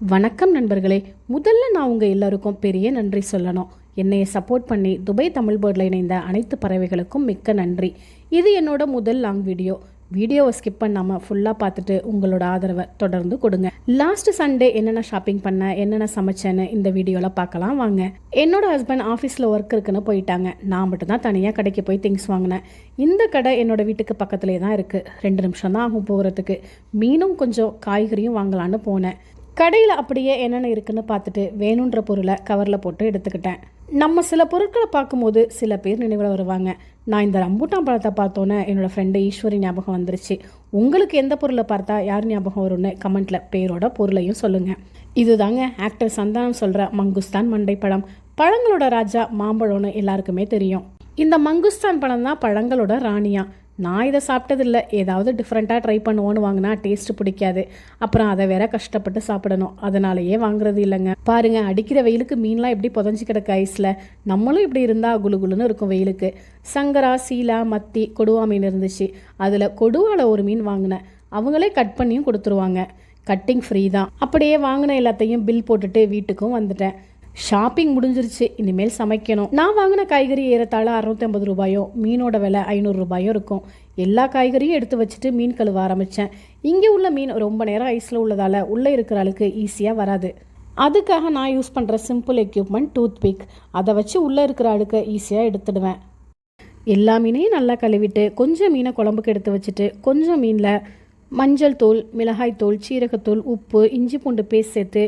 வணக்கம் நண்பர்களே. முதல்ல நான் உங்கள் எல்லாருக்கும் பெரிய நன்றி சொல்லணும். என்னையை சப்போர்ட் பண்ணி துபாய் தமிழ் பேர்டில் இணைந்த அனைத்து பறவைகளுக்கும் மிக்க நன்றி. இது என்னோட முதல் லாங் வீடியோவை ஸ்கிப் பண்ணாமல் ஃபுல்லாக பார்த்துட்டு உங்களோட ஆதரவை தொடர்ந்து கொடுங்க. லாஸ்ட் சண்டே என்னென்ன ஷாப்பிங் பண்ண, என்னென்ன சமைச்சேன்னு இந்த வீடியோவில் பார்க்கலாம் வாங்க. என்னோட ஹஸ்பண்ட் ஆஃபீஸில் ஒர்க் இருக்குன்னு போயிட்டாங்க. நான் மட்டும்தான் தனியாக கடைக்கு போய் திங்ஸ் வாங்கினேன். இந்த கடை என்னோட வீட்டுக்கு பக்கத்துலேயே தான் இருக்குது. 2 நிமிஷம் தான் ஆகும் போகிறதுக்கு. மீனும் கொஞ்சம் காய்கறியும் வாங்கலான்னு போனேன். கடையில் அப்படியே என்னென்ன இருக்குன்னு பார்த்துட்டு வேணுன்ற பொருளை கவரில் போட்டு எடுத்துக்கிட்டேன். நம்ம சில பொருட்களை பார்க்கும்போது சில பேர் நினைவில் வருவாங்க. நான் இந்த ரம்பூட்டான் பழத்தை பார்த்தோன்னே என்னோடய ஃப்ரெண்டு ஈஸ்வரி ஞாபகம் வந்துருச்சு. உங்களுக்கு எந்த பொருளை பார்த்தா யார் ஞாபகம் வரும்னு கமெண்ட்டில் பேரோட பொருளையும் சொல்லுங்கள். இதுதாங்க ஆக்டர் சந்தானம் சொல்கிற மங்குஸ்தான் மண்டைப்பழம். பழங்களோட ராஜா மாம்பழம்னு எல்லாருக்குமே தெரியும். இந்த மங்குஸ்தான் பழம் தான் பழங்களோட ராணியா. நான் இதை சாப்பிட்டதில்லை. ஏதாவது டிஃப்ரெண்ட்டாக ட்ரை பண்ணுவோன்னு வாங்கினா டேஸ்ட்டு பிடிக்காது. அப்புறம் அதை வேற கஷ்டப்பட்டு சாப்பிடணும். அதனாலேயே வாங்குறது இல்லைங்க. பாருங்கள், அடிக்கிற வெயிலுக்கு மீன்லாம் எப்படி புதஞ்சி கிடக்கு ஐஸில். நம்மளும் இப்படி இருந்தால் குளுகுலுன்னு இருக்கும் வெயிலுக்கு. சங்கரா, சீலா, மத்தி, கொடுவா மீன் இருந்துச்சு. அதில் கொடுவாவில் ஒரு மீன் வாங்கினேன். அவங்களே கட் பண்ணியும் கொடுத்துருவாங்க. கட்டிங் ஃப்ரீ தான். அப்படியே வாங்கின எல்லாத்தையும் பில் போட்டுட்டு வீட்டுக்கும் வந்துட்டேன். ஷாப்பிங் முடிஞ்சிருச்சு. இனிமேல் சமைக்கணும். நான் வாங்கின காய்கறி ஏறத்தாழ 650 ரூபாயோ, மீனோட விலை 500 ரூபாயோ இருக்கும். எல்லா காய்கறியும் எடுத்து வச்சுட்டு மீன் கழுவ ஆரம்பித்தேன். இங்கே உள்ள மீன் ரொம்ப நேரம் ஐஸில் உள்ளதால் உள்ளே இருக்கிற ஆளுக்கு ஈஸியாக வராது. அதுக்காக நான் யூஸ் பண்ணுற சிம்பிள் எக்யூப்மெண்ட் டூத் பிக். அதை வச்சு உள்ளே இருக்கிற ஆளுக்கு ஈஸியாக எடுத்துடுவேன். எல்லா மீனையும் நல்லா கழுவிட்டு கொஞ்சம் மீனை குழம்புக்கு எடுத்து வச்சுட்டு கொஞ்சம் மீனில் மஞ்சள் தூள், மிளகாய் தூள், சீரகத்தூள், உப்பு, இஞ்சி பூண்டு பேஸ்ட் சேர்த்து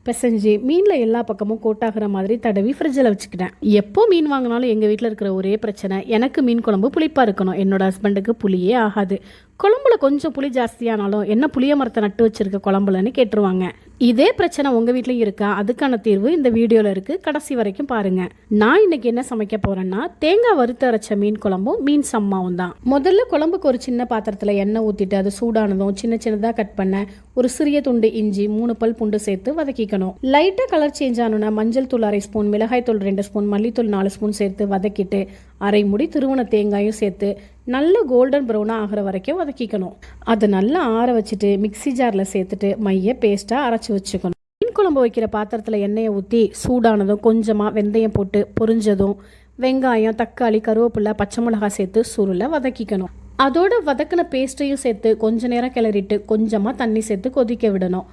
பிசைஞ்சு மீனில் எல்லா பக்கமும் கோட்டாகிற மாதிரி தடவி ஃப்ரிட்ஜில் வச்சுக்கிட்டேன். எப்போ மீன் வாங்கினாலும் எங்கள் வீட்டில் இருக்கிற ஒரே பிரச்சனை, எனக்கு மீன் குழம்பு புளிப்பாக இருக்கணும். என்னோட ஹஸ்பண்டுக்கு புளியே ஆகாது. குழம்புல கொஞ்சம் புளி ஜாஸ்தியானாலும் என்ன புளிய மரத்தை நட்டு வச்சிருக்க குழம்புலன்னு கேட்டுருவாங்க. இதே பிரச்சனை உங்கள் வீட்லையும் இருக்கா? அதுக்கான தீர்வு இந்த வீடியோவில் இருக்குது. கடைசி வரைக்கும் பாருங்கள். நான் இன்னைக்கு என்ன சமைக்க போகிறேன்னா, தேங்காய் வறுத்து அரைச்ச மீன் குழம்பும் மீன் சம்மாவும் தான். முதல்ல குழம்புக்கு ஒரு சின்ன பாத்திரத்தில் எண்ணெய் ஊற்றிட்டு அது சூடானதும் சின்ன சின்னதாக கட் பண்ண ஒரு சிறிய துண்டு இஞ்சி, 3 பல் பூண்டு சேர்த்து வதக்கிக்கணும். லைட்டாக கலர் சேஞ்ச் ஆனோன்னா மஞ்சள் தூள் 1/2 ஸ்பூன், மிளகாய் தூள் 2 ஸ்பூன், மல்லித்தூள் 4 ஸ்பூன் சேர்த்து வதக்கிட்டு 1/2 முடி துருவன தேங்காயும் சேர்த்து நல்ல கோல்டன் ப்ரௌனாக ஆகிற வரைக்கும் வதக்கிக்கணும். அதை நல்லா ஆற வச்சுட்டு மிக்சி ஜாரில் சேர்த்துட்டு மைய பேஸ்ட்டாக அரைச்சி வச்சுக்கணும். மீன் குழம்பு வைக்கிற பாத்திரத்தில் எண்ணெயை ஊற்றி சூடானதும் கொஞ்சமாக வெந்தயம் போட்டு பொரிஞ்சதும் வெங்காயம், தக்காளி, கருவேப்பிலை, பச்சை மிளகாய் சேர்த்து சுருளை வதக்கிக்கணும். அதோட வதக்கின பேஸ்ட்டையும் சேர்த்து கொஞ்ச நேரம் கிளறிட்டு கொஞ்சமாக தண்ணி சேர்த்து கொதிக்க விடணும்.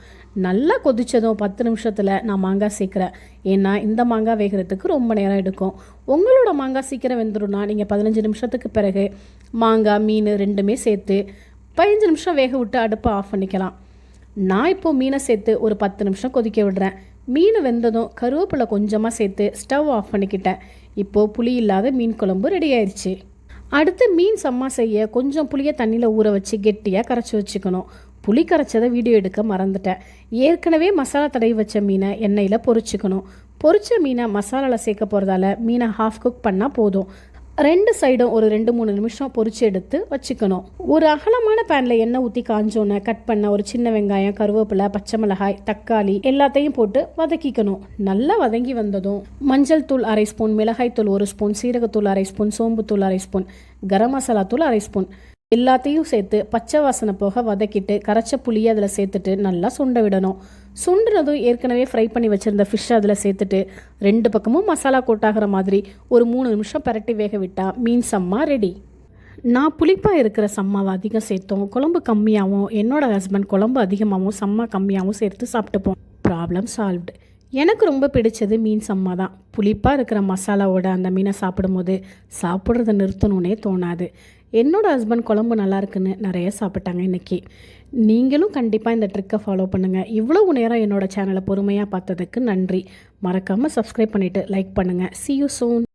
நல்லா கொதித்ததும் 10 நிமிஷத்தில் நான் மாங்காய் சேர்க்குறேன். ஏன்னா இந்த மாங்காய் வேகிறதுக்கு ரொம்ப நேரம் எடுக்கும். உங்களோட மாங்காய் சீக்கிரம் வெந்துடும்னா நீங்கள் 15 நிமிஷத்துக்கு பிறகு மாங்காய், மீன் ரெண்டுமே சேர்த்து 15 நிமிஷம் வேக விட்டு அடுப்பை ஆஃப் பண்ணிக்கலாம். நான் இப்போது மீனை சேர்த்து ஒரு 10 நிமிஷம் கொதிக்க விடுறேன். மீன் வெந்ததும் கருவேப்பிலை கொஞ்சமாக சேர்த்து ஸ்டவ் ஆஃப் பண்ணிக்கிட்டேன். இப்போது புளி இல்லாத மீன் குழம்பு ரெடி ஆயிடுச்சு. அடுத்து மீன் சம்மா செய்ய கொஞ்சம் புளியை தண்ணியில் ஊற வச்சு கெட்டியாக கரைச்சி வச்சுக்கணும். புளி கரைச்சதை வீடியோ எடுக்க மறந்துட்டேன். ஏற்கனவே மசாலா தடவி வச்ச மீனை எண்ணெயில் பொரிச்சுக்கணும். பொரிச்ச மீனை மசாலாவில் சேர்க்க போகிறதால மீனை ஹாஃப் குக் பண்ணால் போதும். 2 சைடும் ஒரு 2-3 நிமிஷம் பொரிச்சு எடுத்து வச்சுக்கணும். ஒரு அகலமான பேனில் எண்ணெய் ஊற்றி காஞ்சோன்னு கட் பண்ண ஒரு சின்ன வெங்காயம், கருவேப்பிலை, பச்சை மிளகாய், தக்காளி எல்லாத்தையும் போட்டு வதக்கிக்கணும். நல்லா வதங்கி வந்ததும் மஞ்சள் தூள் 1/2 ஸ்பூன், மிளகாய் தூள் 1 ஸ்பூன், சீரகத்தூள் 1/2 ஸ்பூன், சோம்புத்தூள் 1/2 ஸ்பூன், கரம் மசாலா தூள் 1/2 ஸ்பூன் எல்லாத்தையும் சேர்த்து பச்சை வாசனை போக வதக்கிட்டு கரைச்ச புளியை அதில் சேர்த்துட்டு நல்லா சுண்ட விடணும். சுண்டுனதும் ஏற்கனவே ஃப்ரை பண்ணி வச்சுருந்த ஃபிஷ் அதில் சேர்த்துட்டு 2 பக்கமும் மசாலா கோட்டாகிற மாதிரி ஒரு 3 நிமிஷம் பரட்டி வேக விட்டால் மீன் சம்மா ரெடி. நான் புளிப்பாக இருக்கிற சம்மாவை அதிகம் சேர்த்தோம். குழம்பு கம்மியாகவும் என்னோடய ஹஸ்பண்ட் குழம்பு அதிகமாகவும் சம்மா கம்மியாகவும் சேர்த்து சாப்பிட்டுப்போம். Problem solved. எனக்கு ரொம்ப பிடிச்சது மீன் சம்மா தான். புளிப்பாக இருக்கிற மசாலாவோட அந்த மீனை சாப்பிடும்போது சாப்பிட்றத நிறுத்தணுன்னே தோணாது. என்னோடய ஹஸ்பண்ட் குழம்பு நல்லா இருக்குன்னு நிறைய சாப்பிட்டாங்க இன்றைக்கி. நீங்களும் கண்டிப்பாக இந்த ட்ரிக்கை ஃபாலோ பண்ணுங்கள். இவ்வளவு நேரம் என்னோடய சேனலை பொறுமையாக பார்த்ததுக்கு நன்றி. மறக்காமல் சப்ஸ்கிரைப் பண்ணிவிட்டு லைக் பண்ணுங்கள். See you soon.